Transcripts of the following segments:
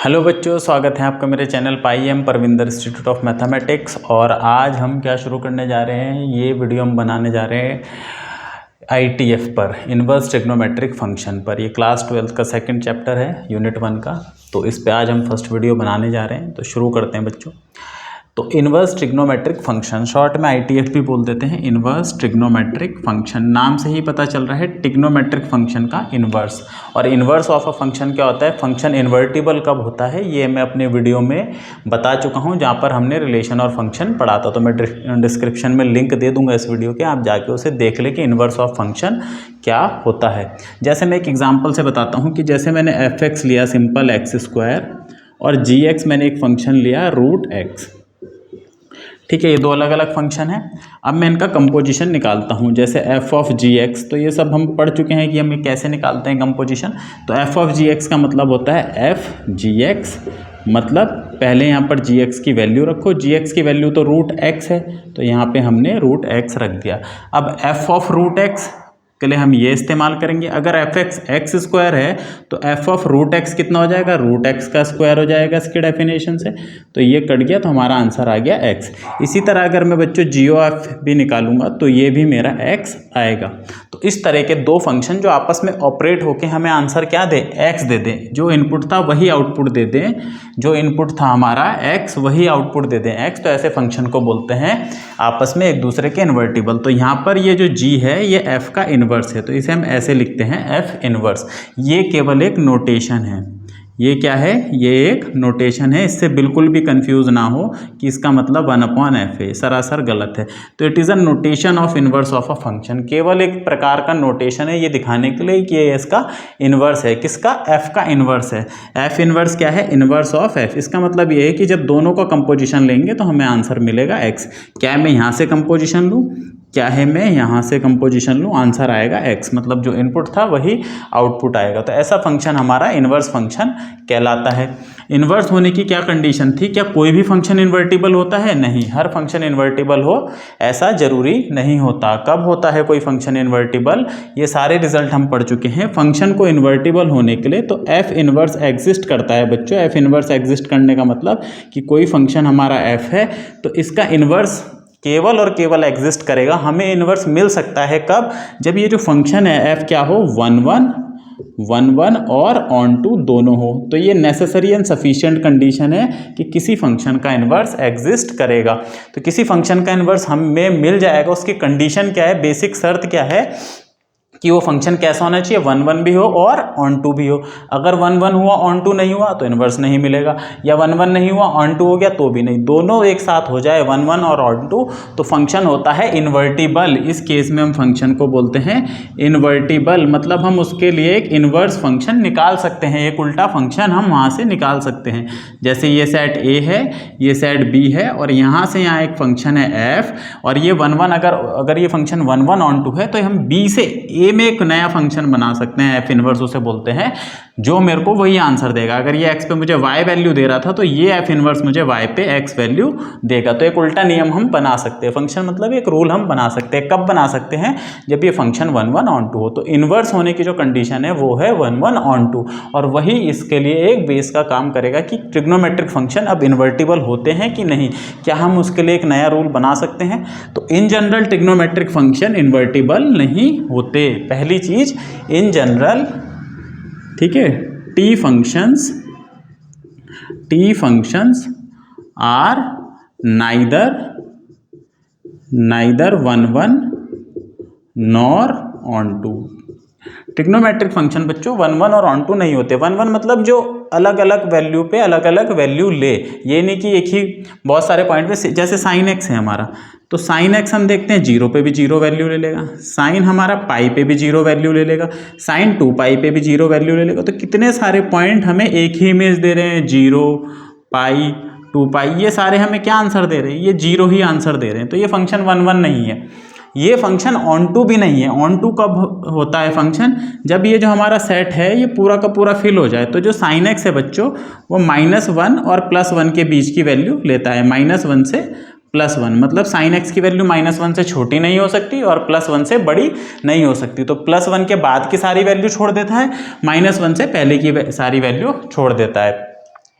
Hello बच्चों, स्वागत है आपका मेरे channel pi M Parvinder Institute of Mathematics. और आज हम क्या शुरू करने जा रहे हैं, ये वीडियो हम बनाने जा रहे हैं आईटीएफ पर, इन्वर्स ट्रिग्नोमेट्रिक फंक्शन पर। ये क्लास 12 का सेकंड चैप्टर है यूनिट 1 का। तो इस पे आज हम फर्स्ट वीडियो बनाने जा रहे हैं। तो शुरू करते हैं बच्चों। तो इन्वर्स ट्रिग्नोमेट्रिक फंक्शन, शॉर्ट में आईटीएफ भी बोल देते हैं। इन्वर्स ट्रिग्नोमेट्रिक फंक्शन, नाम से ही पता चल रहा है ट्रिग्नोमेट्रिक फंक्शन का इन्वर्स। और इन्वर्स ऑफ अ फंक्शन क्या होता है, फंक्शन इन्वर्टिबल कब होता है, ये मैं अपने वीडियो में बता चुका हूँ, जहाँ पर हमने रिलेशन और फंक्शन पढ़ा था। तो मैं डिस्क्रिप्शन में लिंक दे दूंगा इस वीडियो के, आप जाके उसे देख लें कि इन्वर्स ऑफ फंक्शन क्या होता है। जैसे मैं एक एग्जाम्पल से बताता हूँ कि जैसे मैंने एफ एक्स लिया सिंपल एक्स स्क्वायर, और जी एक्स मैंने एक फंक्शन लिया रूट एक्स। ठीक है, ये दो अलग अलग फंक्शन है। अब मैं इनका कंपोजिशन निकालता हूँ। जैसे एफ ऑफ जी एक्स, तो ये सब हम पढ़ चुके हैं कि हम ये कैसे निकालते हैं कंपोजिशन। तो एफ ऑफ जी एक्स का मतलब होता है एफ जी एक्स, मतलब पहले यहाँ पर जी एक्स की वैल्यू रखो। जी एक्स की वैल्यू तो रूट एक्स है, तो यहाँ पे हमने रूट एक्स रख दिया। अब एफ ऑफ रूट एक्स के लिए हम ये इस्तेमाल करेंगे। अगर एफ एक्स एक्स स्क्वायर है तो एफ ऑफ रूट एक्स कितना हो जाएगा, रूट एक्स का स्क्वायर हो जाएगा इसके डेफिनेशन से। तो ये कट गया, तो हमारा आंसर आ गया एक्स। इसी तरह अगर मैं बच्चों जी एफ भी निकालूंगा तो ये भी मेरा एक्स आएगा। तो इस तरह के दो फंक्शन जो आपस में ऑपरेट होके हमें आंसर क्या दे, एक्स दे दें। जो इनपुट था वही आउटपुट दे दें, जो इनपुट था हमारा एक्स वही आउटपुट दे दें एक्स। तो ऐसे फंक्शन को बोलते हैं आपस में एक दूसरे के इन्वर्टिबल। तो यहाँ पर ये जो जी है ये एफ का इन्वर्स है, तो इसे हम ऐसे लिखते हैं एफ इन्वर्स। ये केवल एक नोटेशन है। ये क्या है, ये एक नोटेशन है। इससे बिल्कुल भी कंफ्यूज ना हो कि इसका मतलब 1/f है, सरासर गलत है। तो it is a notation of inverse of a function, केवल एक प्रकार का नोटेशन है ये दिखाने के लिए कि ये इसका इन्वर्स है। किसका, एफ का इन्वर्स है। एफ इन्वर्स क्या है, इन्वर्स ऑफ एफ। इसका मतलब ये है कि जब दोनों का कंपोजिशन लेंगे तो हमें आंसर मिलेगा एक्स। क्या मैं यहाँ से कंपोजिशन लूँ, क्या है मैं यहाँ से कंपोजिशन लूँ, आंसर आएगा एक्स। मतलब जो इनपुट था वही आउटपुट आएगा। तो ऐसा फंक्शन हमारा इन्वर्स फंक्शन कहलाता है। इन्वर्स होने की क्या कंडीशन थी, क्या कोई भी फंक्शन इन्वर्टिबल होता है, नहीं, हर फंक्शन इन्वर्टिबल हो ऐसा जरूरी नहीं होता। कब होता है कोई फंक्शन इन्वर्टिबल, ये सारे रिजल्ट हम पढ़ चुके हैं। फंक्शन को इन्वर्टिबल होने के लिए तो एफ इन्वर्स एग्जिस्ट करता है बच्चों। एफ इन्वर्स एग्जिस्ट करने का मतलब कि कोई फंक्शन हमारा एफ है तो इसका इन्वर्स केवल और केवल एग्जिस्ट करेगा। हमें इन्वर्स मिल सकता है कब, जब ये जो फंक्शन है एफ क्या हो, 1 और ऑन टू दोनों हो। तो ये नेसेसरी एंड सफिशिएंट कंडीशन है कि किसी फंक्शन का इन्वर्स एग्जिस्ट करेगा। तो किसी फंक्शन का इन्वर्स हमें मिल जाएगा, उसकी कंडीशन क्या है, बेसिक शर्त क्या है कि वो फंक्शन कैसा होना चाहिए, 1 भी हो और ऑन टू भी हो। अगर 1 हुआ ऑन टू नहीं हुआ तो इन्वर्स नहीं मिलेगा, या 1 नहीं हुआ ऑन टू हो गया तो भी नहीं। दोनों एक साथ हो जाए 1 और ऑन टू तो फंक्शन होता है इन्वर्टिबल। इस केस में हम फंक्शन को बोलते हैं इन्वर्टिबल। मतलब हम उसके लिए एक इन्वर्स फंक्शन निकाल सकते हैं, एक उल्टा फंक्शन हम वहाँ से निकाल सकते हैं। जैसे ये सेट ए है, ये सेट बी है, और यहाँ से यहाँ एक फंक्शन है एफ, और ये 1 अगर ये फंक्शन 1 ऑन टू है तो हम बी से ए में एक नया फंक्शन बना सकते हैं, एफ इनवर्स उसे बोलते हैं, जो मेरे को वही आंसर देगा। अगर ये एक्स पे मुझे वाई वैल्यू दे रहा था तो ये एफ इनवर्स मुझे वाई पे एक्स वैल्यू देगा। तो एक उल्टा नियम हम बना सकते हैं, फंक्शन मतलब एक रूल हम बना सकते हैं। कब बना सकते हैं, जब ये फंक्शन 1 ऑन टू हो। तो इनवर्स होने की जो कंडीशन है वो है 1 ऑन टू, और वही इसके लिए एक बेस का काम करेगा कि ट्रिग्नोमेट्रिक फंक्शन अब इन्वर्टिबल होते हैं कि नहीं, क्या हम उसके लिए एक नया रूल बना सकते हैं। तो इन जनरल ट्रिग्नोमेट्रिक फंक्शन इन्वर्टिबल नहीं होते, पहली चीज इन जनरल। ठीक है, T functions are neither 1 nor onto. Trigonometric function बच्चों 1 और ऑन टू नहीं होते। 1 मतलब जो अलग अलग वैल्यू पे अलग अलग वैल्यू ले, ये नहीं कि एक ही बहुत सारे पॉइंट पे। जैसे साइन एक्स है हमारा, तो साइन एक्स हम देखते हैं 0 पे भी 0 वैल्यू ले लेगा, साइन हमारा पाई पे भी 0 वैल्यू ले लेगा, साइन 2 पाई पे भी 0 वैल्यू ले लेगा। तो कितने सारे पॉइंट हमें एक ही इमेज दे रहे हैं, 0 पाई 2 पाई, ये सारे हमें क्या आंसर दे रहे हैं, ये 0 ही आंसर दे रहे हैं। तो ये फंक्शन 1 नहीं है। ये फंक्शन ऑन टू भी नहीं है। ऑन टू कब होता है फंक्शन, जब ये जो हमारा सेट है ये पूरा का पूरा फिल हो जाए। तो जो साइन एक्स है बच्चों वो -1 और +1 के बीच की वैल्यू लेता है, -1 से +1, मतलब साइन एक्स की वैल्यू -1 से छोटी नहीं हो सकती और +1 से बड़ी नहीं हो सकती। तो +1 के बाद की सारी वैल्यू छोड़ देता है, -1 से पहले की सारी वैल्यू छोड़ देता है।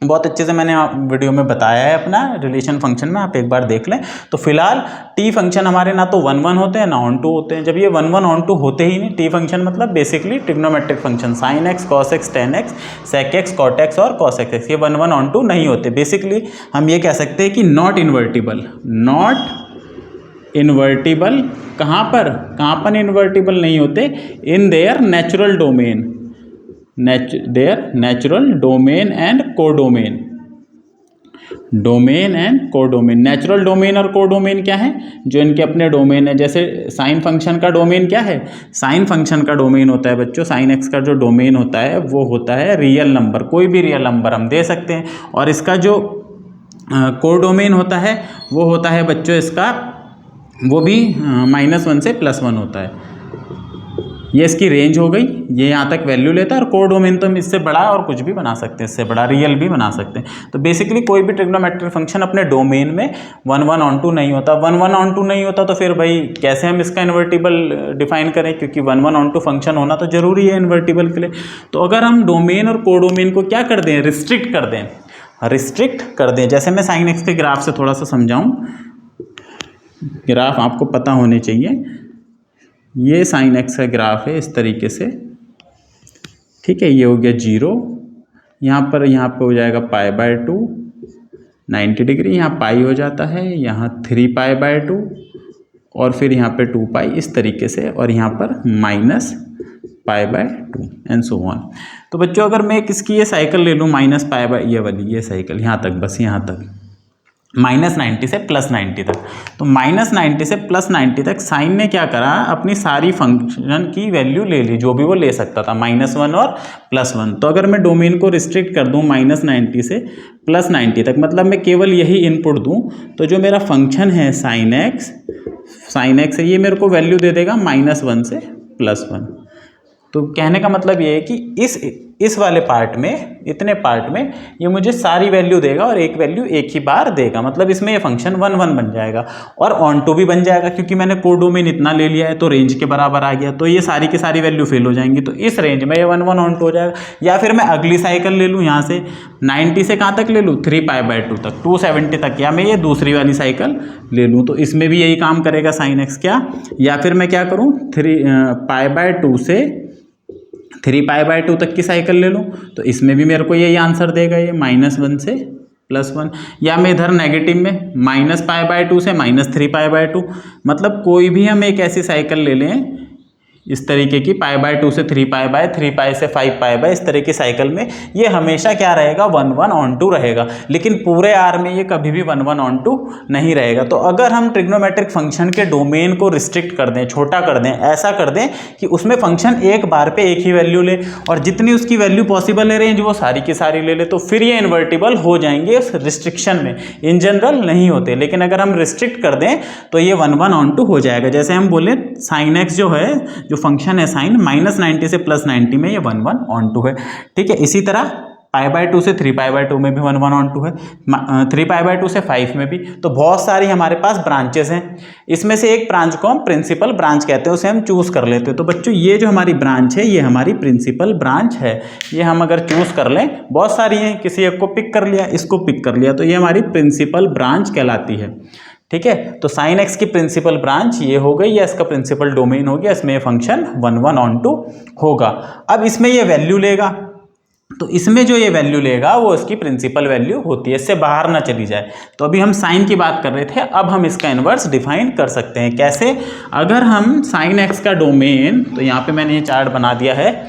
बहुत अच्छे से मैंने वीडियो में बताया है अपना रिलेशन फंक्शन में, आप एक बार देख लें। तो फिलहाल टी फंक्शन हमारे ना तो 1 1 होते हैं ना ऑन 2 होते हैं। जब ये 1 1 ऑन 2 होते ही नहीं, टी फंक्शन मतलब basically trigonometric function sine x, cos x, tan x, sec x, cot x और कॉस एक्स, ये 1 1 ऑन 2 नहीं होते। बेसिकली हम ये कह सकते हैं कि नॉट इन्वर्टिबल, नॉट इन्वर्टिबल कहाँ पर इन्वर्टिबल नहीं होते? In their natural domain, their natural domain and codomain, domain and codomain. Natural domain और कोडोमेन क्या है? जो इनके अपने डोमेन है। जैसे साइन फंक्शन का डोमेन क्या है? साइन फंक्शन का डोमेन होता है बच्चों, साइन एक्स का जो डोमेन होता है वो होता है रियल नंबर, कोई भी रियल नंबर हम दे सकते हैं। और इसका जो कोडोमेन होता है वो होता है बच्चों इसका, वो भी -1 से +1 होता है। ये इसकी रेंज हो गई, ये यहाँ तक वैल्यू लेता है। और कोडोमेन तो हम इससे बड़ा और कुछ भी बना सकते हैं, इससे बड़ा रियल भी बना सकते हैं। तो बेसिकली कोई भी ट्रिग्नोमेट्रिक फंक्शन अपने डोमेन में 1 1 ऑन 2 नहीं होता। 1 1 ऑन 2 नहीं होता तो फिर भाई कैसे हम इसका इन्वर्टिबल डिफाइन करें, क्योंकि 1 1 ऑन 2 फंक्शन होना तो जरूरी है इन्वर्टिबल के लिए। तो अगर हम डोमेन और कोडोमेन को क्या कर दें, रिस्ट्रिक्ट कर दें। जैसे मैं साइन एक्स के ग्राफ से थोड़ा सा समझाऊँ, ग्राफ आपको पता होने चाहिए। ये साइन एक्स का ग्राफ है इस तरीके से, ठीक है। ये हो गया 0, यहाँ पे हो जाएगा π/2 90 डिग्री, यहाँ पाई हो जाता है, यहाँ 3π/2 और फिर यहाँ पे 2π इस तरीके से, और यहाँ पर -π/2 एंड सो ऑन। तो बच्चों अगर मैं किसकी ये साइकिल ले लूँ -π/, ये वाली ये साइकिल यहाँ तक, बस यहाँ तक -90 से +90 तक, तो -90 से +90 तक साइन ने क्या करा, अपनी सारी फंक्शन की वैल्यू ले ली, जो भी वो ले सकता था, -1 और +1। तो अगर मैं डोमेन को रिस्ट्रिक्ट कर दूं -90 से +90 तक, मतलब मैं केवल यही इनपुट दूं, तो जो मेरा फंक्शन है साइन एक्स है, ये मेरे को वैल्यू दे देगा -1 से +1। तो कहने का मतलब ये है कि इस वाले पार्ट में, इतने पार्ट में ये मुझे सारी वैल्यू देगा और एक वैल्यू एक ही बार देगा। मतलब इसमें ये फंक्शन 1 1 बन जाएगा और ऑन 2 भी बन जाएगा, क्योंकि मैंने कोडोमेन इतना ले लिया है तो रेंज के बराबर आ गया। तो ये सारी की सारी वैल्यू फेल हो जाएंगी, तो इस रेंज में ये 1 1 ऑन 2 हो जाएगा। या फिर मैं अगली साइकिल ले लूँ, यहाँ से 90 से कहाँ तक ले लूँ, 3π/2 तक, 270 तक, या मैं ये दूसरी वाली साइकिल ले लूँ, तो इसमें भी यही काम करेगा साइन एक्स क्या। या फिर मैं क्या करूँ, 3π/2 से 3π/2 तक की साइकिल ले लूँ, तो इसमें भी मेरे को यही आंसर देगा, ये -1 से +1। या मैं इधर नेगेटिव में -π/2 से -3π/2, मतलब कोई भी हम एक ऐसी साइकिल ले लें इस तरीके की, π/2 से 3π, 3π से 5π, इस तरह की साइकिल में ये हमेशा क्या रहेगा, 1 1 ऑन 2 रहेगा। लेकिन पूरे आर में ये कभी भी 1 1 ऑन 2 नहीं रहेगा। तो अगर हम ट्रिग्नोमेट्रिक फंक्शन के डोमेन को रिस्ट्रिक्ट कर दें, छोटा कर दें, ऐसा कर दें कि उसमें फंक्शन एक बार पे एक ही वैल्यू ले और जितनी उसकी वैल्यू पॉसिबल है रेंज वो सारी की सारी ले ले, तो फिर ये इन्वर्टिबल हो जाएंगे उस रिस्ट्रिक्शन में। इन जनरल नहीं होते, लेकिन अगर हम रिस्ट्रिक्ट कर दें तो ये 1 1 ऑन 2 हो जाएगा। जैसे हम बोले साइन एक्स जो है, जो फंक्शन है साइन, -90 से +90 में ये 1 1 ऑन 2 है, ठीक है। इसी तरह π/2 से 3π/2 में भी 1 1 ऑन 2 है, 3π/2 से 5 में भी। तो बहुत सारी हमारे पास ब्रांचेस हैं, इसमें से एक ब्रांच को हम प्रिंसिपल ब्रांच कहते हैं, उसे हम चूज कर लेते हैं। तो बच्चों ये जो हमारी ब्रांच है ये हमारी प्रिंसिपल ब्रांच है। ये हम अगर चूज कर लें, बहुत सारी हैं, किसी एक को पिक कर लिया, इसको पिक कर लिया, तो ये हमारी प्रिंसिपल ब्रांच कहलाती है, ठीक है। तो साइन एक्स की प्रिंसिपल ब्रांच ये हो गई, या इसका प्रिंसिपल डोमेन हो गया, इसमें ये फंक्शन 1 1 ऑन 2 होगा। अब इसमें ये वैल्यू लेगा, तो इसमें जो ये वैल्यू लेगा वो इसकी प्रिंसिपल वैल्यू होती है, इससे बाहर ना चली जाए। तो अभी हम साइन की बात कर रहे थे, अब हम इसका इन्वर्स डिफाइन कर सकते हैं। कैसे? अगर हम साइन एक्स का डोमेन, तो यहाँ पे मैंने ये चार्ट बना दिया है,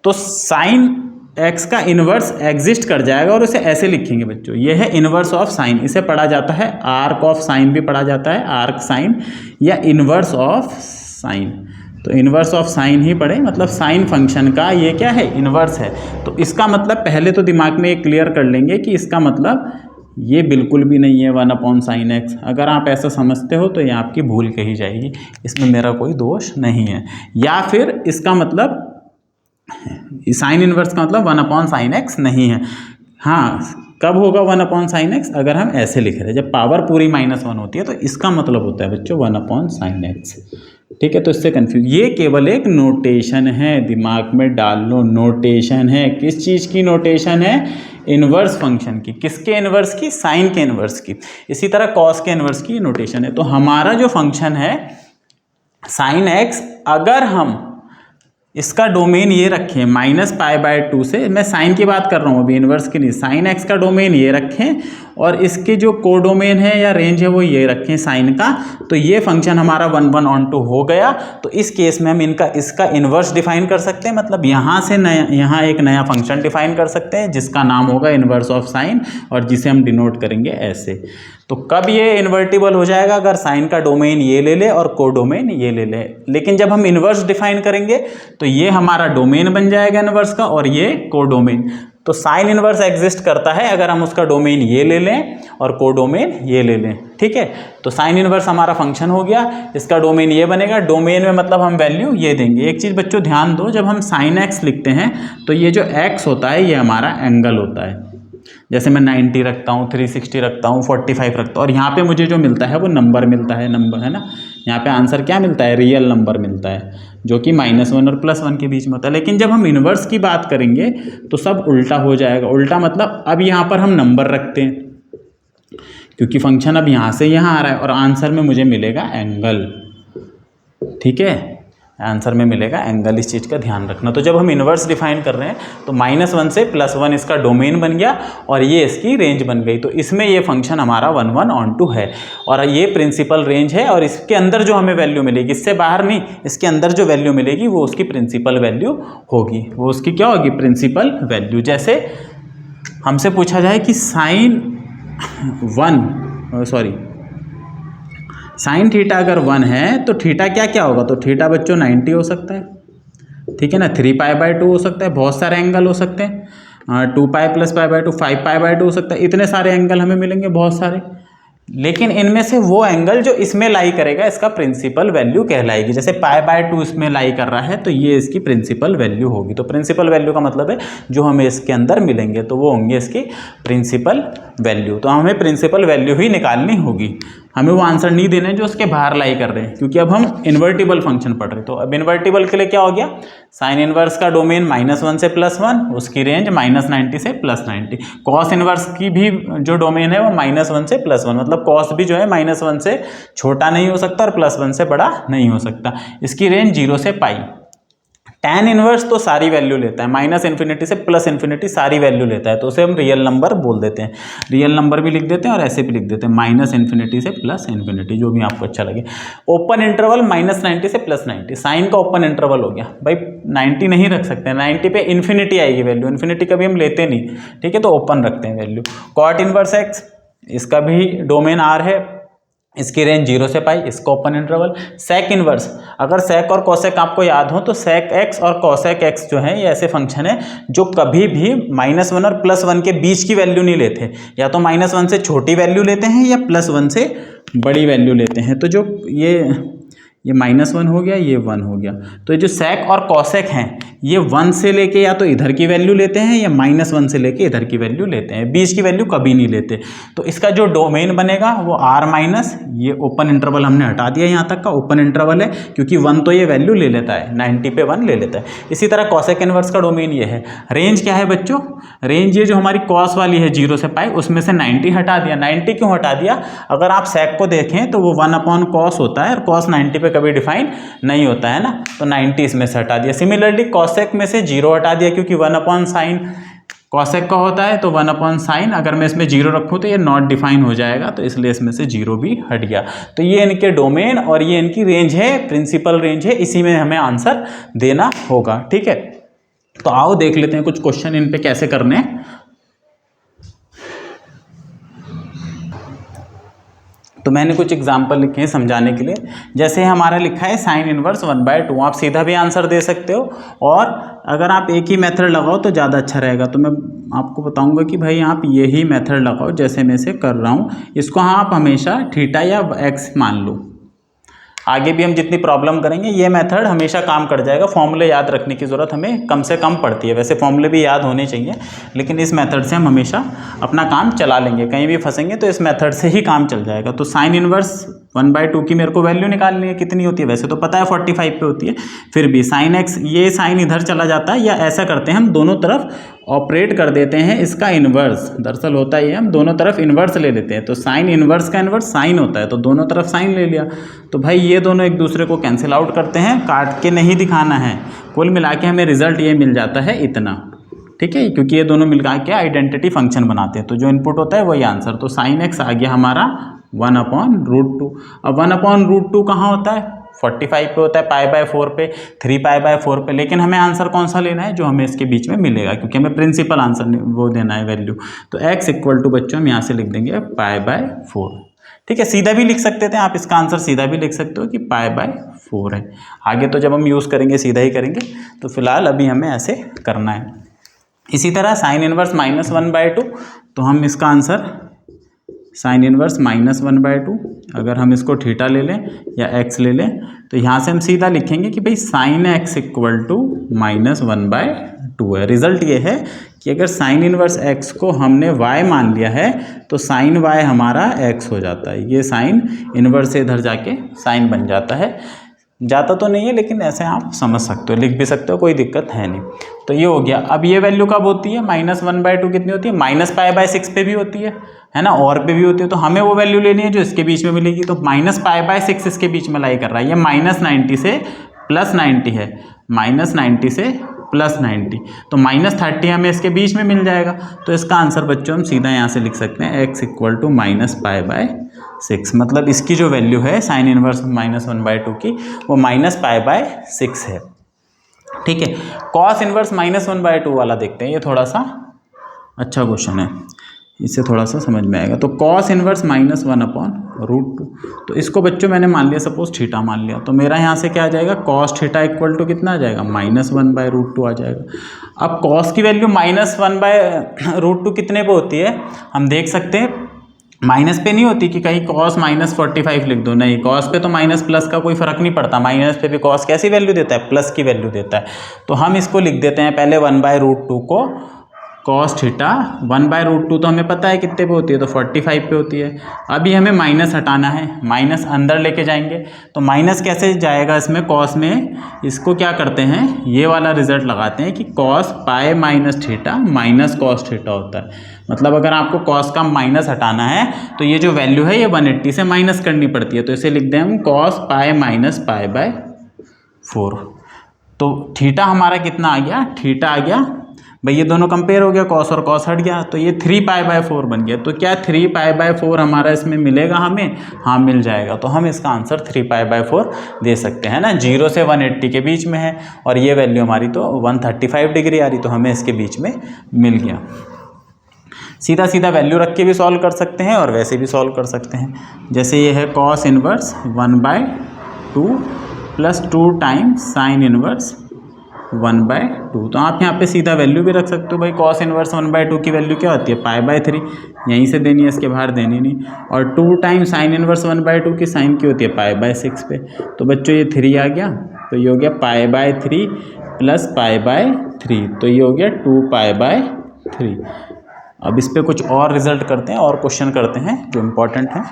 तो साइन एक्स का इन्वर्स एग्जिस्ट कर जाएगा और इसे ऐसे लिखेंगे बच्चों, ये है इन्वर्स ऑफ साइन। इसे पढ़ा जाता है आर्क ऑफ साइन भी पढ़ा जाता है, आर्क साइन या इन्वर्स ऑफ साइन। तो इन्वर्स ऑफ साइन ही पढ़े, मतलब साइन फंक्शन का ये क्या है, इन्वर्स है। तो इसका मतलब पहले तो दिमाग में ये क्लियर कर लेंगे कि इसका मतलब ये बिल्कुल भी नहीं है 1/sin x। अगर आप ऐसा समझते हो तो ये आपकी भूल कही जाएगी, इसमें मेरा कोई दोष नहीं है। या फिर इसका मतलब साइन इन्वर्स का मतलब 1/sin x नहीं है। हाँ, कब होगा 1/sin x? अगर हम ऐसे लिख रहे हैं, जब पावर पूरी -1 होती है तो इसका मतलब होता है बच्चों 1/sin x। ठीक है, तो इससे कंफ्यूज, ये केवल एक नोटेशन है, दिमाग में डाल लो, नोटेशन है। किस चीज़ की नोटेशन है? इनवर्स फंक्शन की। किसके इनवर्स की? साइन के इनवर्स की। इसी तरह कॉस के इनवर्स की नोटेशन है। तो हमारा जो फंक्शन है sin x, अगर हम इसका डोमेन ये रखें -π/2 से, मैं साइन की बात कर रहा हूँ अभी, इनवर्स की नहीं, sin x का डोमेन ये रखें और इसके जो कोडोमेन है या रेंज है वो ये रखें साइन का, तो ये फंक्शन हमारा 1/(1/2) हो गया। तो इस केस में हम इसका इनवर्स डिफाइन कर सकते हैं, मतलब यहाँ से नया, यहाँ एक नया फंक्शन डिफाइन कर सकते हैं जिसका नाम होगा इनवर्स ऑफ साइन, और जिसे हम डिनोट करेंगे ऐसे। तो कब ये इन्वर्टिबल हो जाएगा? अगर साइन का डोमेन ये ले ले और कोडोमेन ये ले ले। लेकिन जब हम इनवर्स डिफाइन करेंगे तो ये हमारा डोमेन बन जाएगा इनवर्स का और ये कोडोमेन। तो साइन इनवर्स एग्जिस्ट करता है अगर हम उसका डोमेन ये ले लें और कोडोमेन ये ले लें। ठीक है, तो साइन इनवर्स हमारा फंक्शन हो गया, इसका डोमेन ये बनेगा। डोमेन में मतलब हम वैल्यू ये देंगे। एक चीज़ बच्चों ध्यान दो, जब हम साइन एक्स लिखते हैं तो ये जो एक्स होता है ये हमारा एंगल होता है। जैसे मैं 90 रखता हूँ, 360 रखता हूँ, 45 रखता हूँ, और यहाँ पे मुझे जो मिलता है वो नंबर मिलता है, नंबर है ना। यहाँ पे आंसर क्या मिलता है? रियल नंबर मिलता है, जो कि -1 और +1 के बीच में होता है। लेकिन जब हम इन्वर्स की बात करेंगे तो सब उल्टा हो जाएगा। उल्टा मतलब अब यहाँ पर हम नंबर रखते हैं, क्योंकि फंक्शन अब यहाँ से यहाँ आ रहा है, और आंसर में मुझे मिलेगा एंगल। ठीक है, आंसर में मिलेगा एंगल। इस चीज़ का ध्यान रखना। तो जब हम इन्वर्स डिफाइन कर रहे हैं तो -1 से +1 इसका डोमेन बन गया और ये इसकी रेंज बन गई। तो इसमें ये फंक्शन हमारा 1/(1/2) है और ये प्रिंसिपल रेंज है, और इसके अंदर जो हमें वैल्यू मिलेगी, इससे बाहर नहीं, इसके अंदर जो वैल्यू मिलेगी वो उसकी प्रिंसिपल वैल्यू होगी। वो उसकी क्या होगी? Principal value. जैसे हमसे पूछा जाए कि साइन थीटा अगर 1 है तो थीटा क्या क्या होगा? तो थीटा बच्चों 90 हो सकता है। ठीक है ना, 3π/2 हो सकता है, बहुत सारे एंगल हो सकते हैं, 2π + π/2, 5π/2 हो सकता है। इतने सारे एंगल हमें मिलेंगे, बहुत सारे। लेकिन इनमें से वो एंगल जो इसमें लाई करेगा इसका प्रिंसिपल वैल्यू कहलाएगी। जैसे π/2 इसमें लाई कर रहा है तो ये इसकी प्रिंसिपल वैल्यू होगी। तो प्रिंसिपल वैल्यू का मतलब है जो हमें इसके अंदर मिलेंगे तो वो होंगे इसकी प्रिंसिपल वैल्यू। तो हमें प्रिंसिपल वैल्यू ही निकालनी होगी, हमें वो आंसर नहीं देने जो उसके बाहर लाई कर रहे हैं, क्योंकि अब हम इन्वर्टिबल फंक्शन पढ़ रहे हैं। तो अब इन्वर्टिबल के लिए क्या हो गया? साइन इनवर्स का डोमेन -1 से +1, उसकी रेंज -90 से +90। कॉस इनवर्स की भी जो डोमेन है वो -1 से +1, मतलब कॉस भी जो है -1 से छोटा नहीं हो सकता और +1 से बड़ा नहीं हो सकता। इसकी रेंज 0 से π। tan इनवर्स तो सारी वैल्यू लेता है, -∞ से +∞ सारी वैल्यू लेता है, तो उसे हम रियल नंबर बोल देते हैं। रियल नंबर भी लिख देते हैं और ऐसे भी लिख देते हैं, -∞ से +∞, जो भी आपको अच्छा लगे। ओपन इंटरवल -90 से +90, साइन का ओपन इंटरवल हो गया भाई। 90 नहीं रख सकते, 90 पे इन्फिनिटी आएगी वैल्यू, इन्फिनिटी कभी हम लेते नहीं। ठीक है, तो ओपन रखते हैं वैल्यू। कॉट इनवर्स x, इसका भी डोमेन R है, इसकी रेंज 0 से π, इसका ओपन इंटरवल। सेक इनवर्स, अगर सेक और कोसेक आपको याद हो तो सेक x और कोसेक x जो है ये ऐसे फंक्शन है जो कभी भी -1 और +1 के बीच की वैल्यू नहीं लेते, या तो -1 से छोटी वैल्यू लेते हैं या +1 से बड़ी वैल्यू लेते हैं। तो जो ये -1 हो गया, ये 1 हो गया। तो ये जो सेक और कोसेक हैं ये 1 से लेके या तो इधर की वैल्यू लेते हैं या -1 से लेके इधर की वैल्यू लेते हैं, बीच की वैल्यू कभी नहीं लेते। तो इसका जो डोमेन बनेगा वो R-, ये ओपन इंटरवल हमने हटा दिया, यहाँ तक का ओपन इंटरवल है, क्योंकि 1 तो ये वैल्यू ले लेता है, 90 पे 1 ले लेता है। इसी तरह कोसेक इनवर्स का डोमेन ये है। रेंज क्या है बच्चों? रेंज ये जो हमारी कॉस वाली है 0 से π, उसमें से 90 हटा दिया। 90 क्यों हटा दिया? अगर आप सेक को देखें तो वो 1/cos होता है और cos 90 पे कभी डिफाइन नहीं होता है ना, तो 90 इसमें से हटा दिया। सिमिलरली कोसेक में से 0 हटा दिया, क्योंकि 1/sin कोसेक का होता है, तो 1/sin अगर मैं इसमें 0 रखूँ तो ये नॉट डिफाइन हो जाएगा, तो इसलिए इसमें से 0 भी हट गया। तो ये इनके डोमेन और ये इनकी रेंज है, प्रिंसिपल रेंज है, इसी में हमें आंसर देना होगा। ठीक है, तो आओ देख लेते हैं कुछ क्वेश्चन इन पे कैसे करने हैं। तो मैंने कुछ एग्जाम्पल लिखे हैं समझाने के लिए। जैसे हमारा लिखा है साइन इनवर्स 1/2, आप सीधा भी आंसर दे सकते हो, और अगर आप एक ही मेथड लगाओ तो ज़्यादा अच्छा रहेगा। तो मैं आपको बताऊंगा कि भाई आप यही मेथड लगाओ जैसे मैं इसे कर रहा हूँ। इसको आप हमेशा थीटा या x मान लो। आगे भी हम जितनी प्रॉब्लम करेंगे ये मेथड हमेशा काम कर जाएगा। फॉर्मूले याद रखने की ज़रूरत हमें कम से कम पड़ती है, वैसे फॉर्मूले भी याद होने चाहिए, लेकिन इस मेथड से हम हमेशा अपना काम चला लेंगे। कहीं भी फंसेंगे तो इस मेथड से ही काम चल जाएगा। तो साइन इनवर्स 1/2 की मेरे को वैल्यू निकालनी है, कितनी होती है, वैसे तो पता है 45 पे होती है, फिर भी साइन एक्स, ये साइन इधर चला जाता है, या ऐसा करते हैं हम दोनों तरफ ऑपरेट कर देते हैं इसका इन्वर्स। दरअसल होता ही है, हम दोनों तरफ इन्वर्स ले लेते हैं। तो साइन इन्वर्स का इन्वर्स साइन होता है, तो दोनों तरफ साइन ले लिया। तो भाई ये दोनों एक दूसरे को कैंसिल आउट करते हैं, काट के नहीं दिखाना है। कुल मिला के हमें रिजल्ट ये मिल जाता है इतना, ठीक है, क्योंकि ये दोनों मिलकर के आइडेंटिटी फंक्शन बनाते हैं। तो जो इनपुट होता है वही आंसर। तो साइन एक्स आ गया हमारा 1/√2। अब 1/√2 कहाँ होता है, 45 पे होता है, π/4 पे, 3π/4 पे। लेकिन हमें आंसर कौन सा लेना है, जो हमें इसके बीच में मिलेगा, क्योंकि हमें प्रिंसिपल आंसर वो देना है वैल्यू। तो x = बच्चों हम यहाँ से लिख देंगे π/4। ठीक है, सीधा भी लिख सकते थे आप, इसका आंसर सीधा भी लिख सकते हो कि π/4 है। आगे तो जब हम यूज़ करेंगे सीधा ही करेंगे, तो फिलहाल अभी हमें ऐसे करना है। इसी तरह साइन इनवर्स -1/2, तो हम इसका आंसर साइन इनवर्स -1/2, अगर हम इसको थीटा ले लें या x ले लें, तो यहाँ से हम सीधा लिखेंगे कि भाई साइन x = -1/2 है। रिजल्ट ये है कि अगर साइन इनवर्स x को हमने y मान लिया है, तो साइन y हमारा x हो जाता है। ये साइन इनवर्स से इधर जाके साइन बन जाता है। जाता तो नहीं है, लेकिन ऐसे आप समझ सकते हो, लिख भी सकते हो, कोई दिक्कत है नहीं। तो ये हो गया। अब ये वैल्यू कब होती है, -1/2 कितनी होती है, -π/6 पे भी होती है ना, और पे भी होती है। तो हमें वो वैल्यू लेनी है जो इसके बीच में मिलेगी। तो -π/6 इसके बीच में लाई कर रहा है, ये -90 से +90 है, -90 से +90, तो -30 हमें इसके बीच में मिल जाएगा। तो इसका आंसर बच्चों हम सीधा यहाँ से लिख सकते हैं, x = -π/6। मतलब इसकी जो वैल्यू है साइन इनवर्स -1/2 की, वो -π/6 है। ठीक है, कॉस इनवर्स -1/2 वाला देखते हैं। ये थोड़ा सा अच्छा क्वेश्चन है, इससे थोड़ा सा समझ में आएगा। तो कॉस इनवर्स -1/√2, तो इसको बच्चों मैंने मान लिया, सपोज थीटा मान लिया, तो मेरा यहाँ से क्या आ जाएगा, कॉस थीटा = कितना आ जाएगा, -1/√2 आ जाएगा। अब कॉस की वैल्यू -1/√2 कितने पे होती है, हम देख सकते हैं, माइनस पे नहीं होती कि कहीं cos -45 लिख दो, नहीं, cos पे तो माइनस प्लस का कोई फर्क नहीं पड़ता। माइनस पे भी cos कैसी वैल्यू देता है, प्लस की वैल्यू देता है। तो हम इसको लिख देते हैं पहले 1/√2 को cos थीटा। 1/√2 तो हमें पता है कितने पे होती है, तो 45 पे होती है। अभी हमें माइनस हटाना है, माइनस अंदर लेके जाएंगे। तो माइनस कैसे जाएगा इसमें, cos में, इसको क्या करते हैं, ये वाला रिजल्ट लगाते हैं कि cos π - cos थीटा होता है। मतलब अगर आपको cos का माइनस हटाना है, तो ये जो वैल्यू है ये 180 से माइनस करनी पड़ती है। तो इसे लिख दें हम cos π - π/4। तो थीटा हमारा कितना आ गया, थीटा आ गया भाई, ये दोनों कंपेयर हो गया, cos और cos हट गया, तो ये 3π/4 बन गया। तो क्या 3π/4 हमारा इसमें मिलेगा हमें, हाँ मिल जाएगा। तो हम इसका आंसर 3π/4 दे सकते हैं ना। 0 से 180 के बीच में है, और ये वैल्यू हमारी तो 135 डिग्री आ रही, तो हमें इसके बीच में मिल गया। सीधा सीधा वैल्यू रख के भी सॉल्व कर सकते हैं और वैसे भी सॉल्व कर सकते हैं। जैसे ये है cos inverse 1/2 + 2 times sine inverse 1/2। तो आप यहाँ पे सीधा वैल्यू भी रख सकते हो भाई, cos इनवर्स 1/2 की वैल्यू क्या होती है, π/3, यहीं से देनी है, इसके बाहर देनी नहीं। और 2 टाइम्स साइन इनवर्स 1/2 की साइन की होती है π/6 पे। तो बच्चों ये 3 आ गया, तो ये हो गया π/3 + π/3, तो ये हो गया 2π/3। अब इस पे कुछ और रिजल्ट करते हैं और क्वेश्चन करते हैं जो इम्पोर्टेंट है।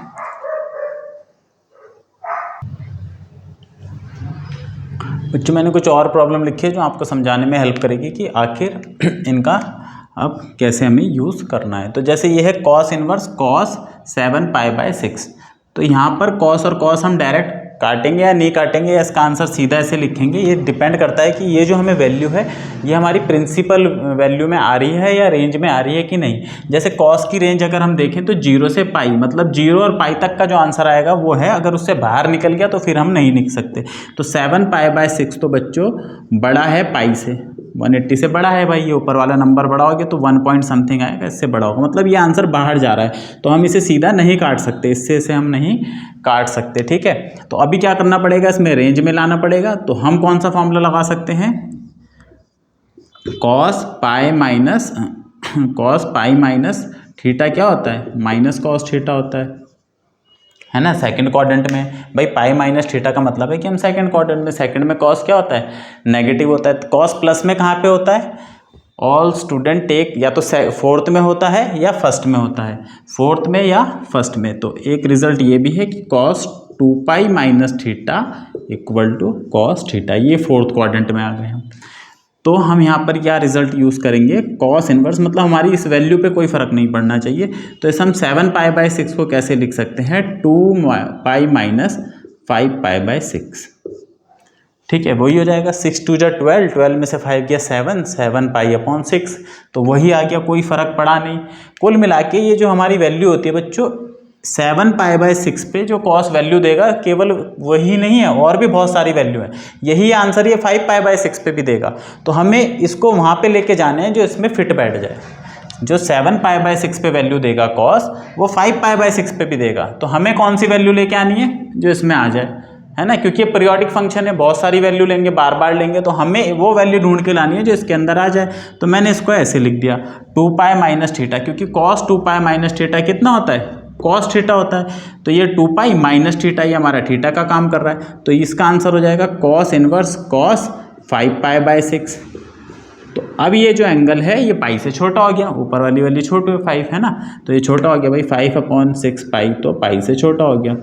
बच्चों मैंने कुछ और प्रॉब्लम लिखी है जो आपको समझाने में हेल्प करेगी कि आखिर इनका अब कैसे हमें यूज़ करना है। तो जैसे ये है cos इनवर्स cos 7π/6, तो यहाँ पर cos और cos हम डायरेक्ट काटेंगे या नहीं काटेंगे, या इसका आंसर सीधा ऐसे लिखेंगे, ये डिपेंड करता है कि ये जो हमें वैल्यू है ये हमारी प्रिंसिपल वैल्यू में आ रही है या रेंज में आ रही है कि नहीं। जैसे cos की रेंज अगर हम देखें तो 0 से π, मतलब 0 और π तक का जो आंसर आएगा वो है, अगर उससे बाहर निकल गया तो फिर हम नहीं लिख सकते। तो 7π/6 तो बच्चों बड़ा है π से, 180 से बड़ा है भाई, ये ऊपर वाला नंबर बड़ा हो गया तो 1 पॉइंट समथिंग आएगा, इससे बड़ा होगा, मतलब ये आंसर बाहर जा रहा है। तो हम इसे सीधा नहीं काट सकते, इससे इसे हम नहीं काट सकते, ठीक है। तो अभी क्या करना पड़ेगा, इसमें रेंज में लाना पड़ेगा। तो हम कौन सा फॉर्मूला लगा सकते हैं, cos π - थीटा क्या होता है, -cos थीटा होता है। है ना, सेकंड क्वाड्रेंट में। भाई पाई माइनस थीटा का मतलब है कि हम सेकंड क्वाड्रेंट में, सेकंड में कॉस क्या होता है, नेगेटिव होता है। कॉस प्लस में कहाँ पे होता है, ऑल स्टूडेंट टेक, या तो फोर्थ में होता है या फर्स्ट में होता है, फोर्थ में या फर्स्ट में। तो एक रिजल्ट ये भी है कि cos 2 pi minus theta equal to cos theta, ये फोर्थ क्वाड्रेंट में आ गए हम। तो हम यहाँ पर क्या रिजल्ट यूज़ करेंगे, कॉस इनवर्स, मतलब हमारी इस वैल्यू पे कोई फ़र्क नहीं पड़ना चाहिए। तो इसे हम 7 पाई बाय 6 को कैसे लिख सकते हैं, 2 पाई माइनस 5 पाई बाय 6। ठीक है, वही हो जाएगा 6 2 जा 12, 12 में से 5 गया 7, 7 पाई अपॉन 6, तो वही आ गया, कोई फ़र्क पड़ा नहीं। कुल मिला के ये जो हमारी वैल्यू होती है बच्चों, 7 पाई बाय 6 पे जो कॉस वैल्यू देगा, केवल वही नहीं है, और भी बहुत सारी वैल्यू है। यही आंसर ये 5 पाई बाय 6 पे भी देगा। तो हमें इसको वहाँ पे लेके जाने हैं जो इसमें फिट बैठ जाए। जो 7 पाई बाय 6 पे वैल्यू देगा कॉस, वो 5 पाई बाय 6 पे भी देगा। तो हमें कौन सी वैल्यू लेके आनी है, जो इसमें आ जाए, है ना, क्योंकि ये पीरियोडिक फंक्शन है, बहुत सारी वैल्यू लेंगे, बार बार लेंगे, तो हमें वो वैल्यू ढूंढ के लानी है जो इसके अंदर आ जाए। तो मैंने इसको ऐसे लिख दिया 2 पाई माइनस थीटा, क्योंकि कॉस 2 पाई माइनस थीटा कितना होता है, कॉस थीटा होता है। तो ये 2 पाई माइनस थीटा, ये हमारा थीटा का काम कर रहा है, तो इसका आंसर हो जाएगा cos inverse cos 5 pi by 6। तो अब ये जो एंगल है ये पाई से छोटा हो गया, ऊपर वाली वाली छोटी 5 है ना, तो ये छोटा हो गया भाई 5 अपॉन 6 पाई, तो पाई से छोटा हो गया।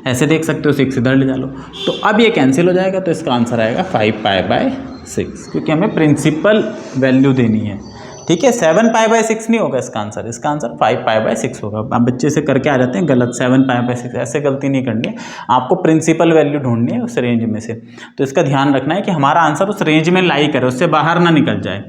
ऐसे देख सकते हो, 6 इधर ले जा लो, तो अब ये कैंसिल हो जाएगा, तो इसका आंसर आएगा 5 पाई बाय 6, क्योंकि हमें प्रिंसिपल वैल्यू देनी है। ठीक है, 7 पाई बाय 6 नहीं होगा इसका आंसर, इसका आंसर 5 पाई बाय 6 होगा। अब बच्चे से करके आ जाते हैं गलत, 7 पाई बाय 6, ऐसे गलती नहीं करनी है, आपको प्रिंसिपल वैल्यू ढूंढनी है उस रेंज में से। तो इसका ध्यान रखना है कि हमारा आंसर उस रेंज में लाई करे, उससे बाहर ना निकल जाए।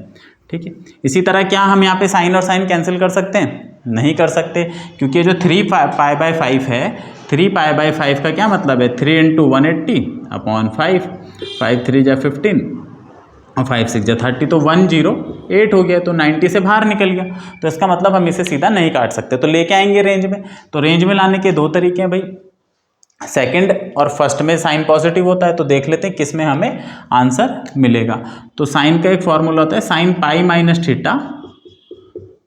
ठीक है, इसी तरह क्या हम यहाँ पे साइन और साइन कैंसिल कर सकते हैं, नहीं कर सकते, क्योंकि जो 3 पाई बाय 5 है, 3 पाई बाय 5 का क्या मतलब है, 3 इंटू 180 अपॉन 5, 5 3 जा 15 और 5 6 जा 30, तो 108 हो गया, तो 90 से बाहर निकल गया। तो इसका मतलब हम इसे सीधा नहीं काट सकते, तो लेके आएंगे रेंज में। तो रेंज में लाने के दो तरीके हैं भाई, सेकंड और फर्स्ट में साइन पॉजिटिव होता है, तो देख लेते हैं किस में हमें आंसर मिलेगा। तो साइन का एक फॉर्मूला होता है sine pi minus theta,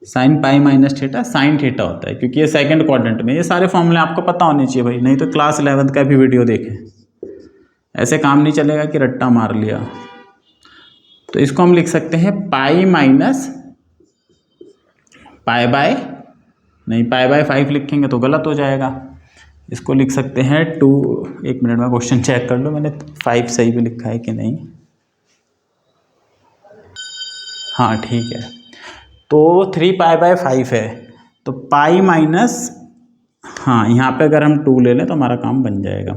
sine pi minus theta sine theta होता है, क्योंकि ये सेकंड क्वाड्रेंट में। ये सारे फॉर्मूले आपको पता होने चाहिए भाई, नहीं तो क्लास 11th का भी वीडियो देखें, ऐसे काम नहीं चलेगा कि रट्टा मार लिया। तो इसको हम लिख सकते हैं पाई माइनस पाई बाय, नहीं पाई बाय 5 लिखेंगे तो गलत हो जाएगा, इसको लिख सकते हैं 2, एक मिनट में क्वेश्चन चेक कर लो मैंने 5 सही भी लिखा है कि नहीं। हाँ ठीक है, तो 3 पाई बाय 5 है, तो पाई माइनस, हाँ यहाँ पे अगर हम 2 ले लें तो हमारा काम बन जाएगा।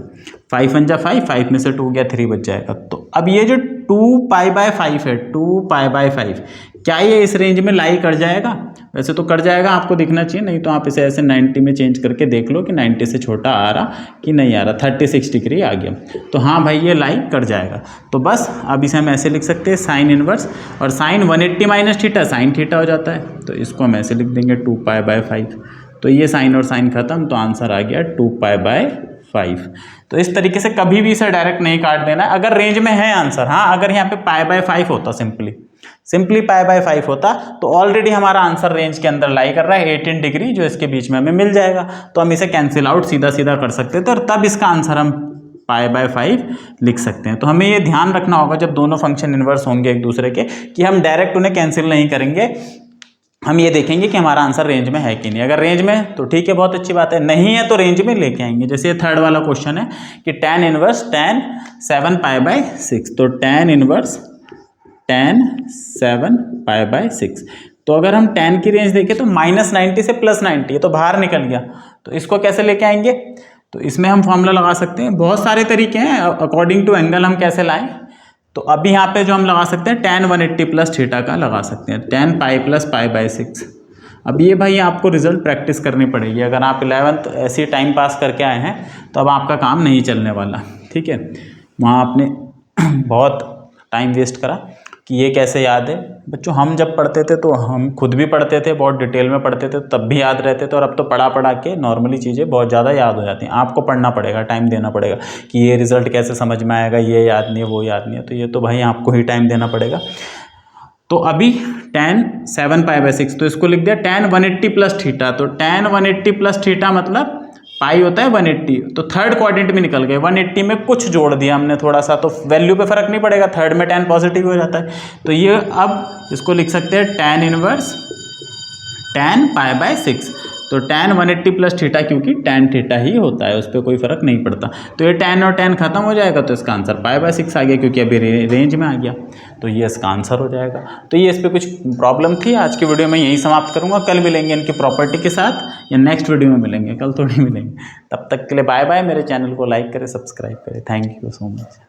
5 1 जा 5, 5 में से 2 गया 3 बच जाएगा। तो अब ये जो 2 पाई बाय 5 है, 2 पाई बाय 5, क्या ये इस रेंज में लाई कर जाएगा? वैसे तो कर जाएगा, आपको दिखना चाहिए, नहीं तो आप इसे ऐसे 90 में चेंज करके देख लो कि 90 से छोटा आ रहा कि नहीं आ रहा। 36 डिग्री आ गया, तो हाँ भाई ये लाई कर जाएगा। तो बस अब इसे हम ऐसे लिख सकते हैं साइन इनवर्स, और sine 180 minus theta sine theta हो जाता है, तो इसको हम ऐसे लिख देंगे 2 पाई बाय 5। तो ये साइन और साइन खत्म, तो आंसर आ गया 2 पाई बाय 5। तो इस तरीके से कभी भी इसे डायरेक्ट नहीं काट देना है, अगर रेंज में है आंसर। हाँ अगर यहाँ पे पाई बाय 5 होता, सिंपली पाई बाय 5 होता, तो ऑलरेडी हमारा आंसर रेंज के अंदर लाई कर रहा है 18 डिग्री, जो इसके बीच में हमें मिल जाएगा। तो हम इसे कैंसिल आउट सीधा सीधा कर सकते थे, और तब इसका आंसर हम पाई बाय 5 लिख सकते हैं। तो हमें ये ध्यान रखना होगा जब दोनों फंक्शन इनवर्स होंगे एक दूसरे के, कि हम डायरेक्ट उन्हें कैंसिल नहीं करेंगे, हम ये देखेंगे कि हमारा आंसर रेंज में है कि नहीं। अगर रेंज में है तो ठीक है, बहुत अच्छी बात है, नहीं है तो रेंज में लेके आएंगे। जैसे ये थर्ड वाला क्वेश्चन है कि tan inverse tan 7 pi by 6, तो tan inverse tan 7 pi by 6। तो अगर हम tan की रेंज देखें तो -90 से +90, ये तो बाहर निकल गया, तो इसको कैसे लेके आएंगे? तो इसमें हम फॉर्मूला लगा सकते हैं, बहुत सारे तरीके हैं, अकॉर्डिंग टू एंगल हम कैसे लाएं। तो अभी यहाँ पे जो हम लगा सकते हैं tan 180 प्लस थीटा का लगा सकते हैं, tan pi plus pi by 6। अब ये भाई आपको रिजल्ट प्रैक्टिस करनी पड़ेगी, अगर आप 11th ऐसे टाइम पास करके आए हैं तो अब आपका काम नहीं चलने वाला। ठीक है, वहाँ आपने बहुत टाइम वेस्ट करा कि ये कैसे याद है। बच्चों हम जब पढ़ते थे तो हम खुद भी पढ़ते थे, बहुत डिटेल में पढ़ते थे, तब भी याद रहते थे, और अब तो पढ़ा पढ़ा के नॉर्मली चीज़ें बहुत ज़्यादा याद हो जाती हैं। आपको पढ़ना पड़ेगा, टाइम देना पड़ेगा कि ये रिज़ल्ट कैसे समझ में आएगा, ये याद नहीं है, वो याद नहीं है, तो ये तो भाई आपको ही टाइम देना पड़ेगा। तो अभी tan 7 पाई बाय 6, तो इसको लिख दिया tan 180 प्लस थीटा, तो tan 180 प्लस थीटा मतलब पाई होता है 180, तो थर्ड क्वाड्रेंट में निकल गए, 180 में कुछ जोड़ दिया हमने थोड़ा सा, तो वैल्यू पे फर्क नहीं पड़ेगा, थर्ड में tan पॉजिटिव हो जाता है। तो ये अब इसको लिख सकते हैं tan इनवर्स tan π/6, तो tan 180 प्लस थीटा, क्योंकि tan थीटा ही होता है, उस पर कोई फर्क नहीं पड़ता। तो ये tan और tan खत्म हो जाएगा, तो इसका आंसर π/6 आ गया, क्योंकि अभी रेंज में आ गया, तो ये इसका आंसर हो जाएगा। तो ये इस पर कुछ प्रॉब्लम थी, आज की वीडियो में यही समाप्त करूंगा। कल मिलेंगे इनकी प्रॉपर्टी के साथ, या नेक्स्ट वीडियो में मिलेंगे, कल थोड़ी मिलेंगे। तब तक के लिए बाय बाय। मेरे चैनल को लाइक करें, सब्सक्राइब करें। Thank you so much.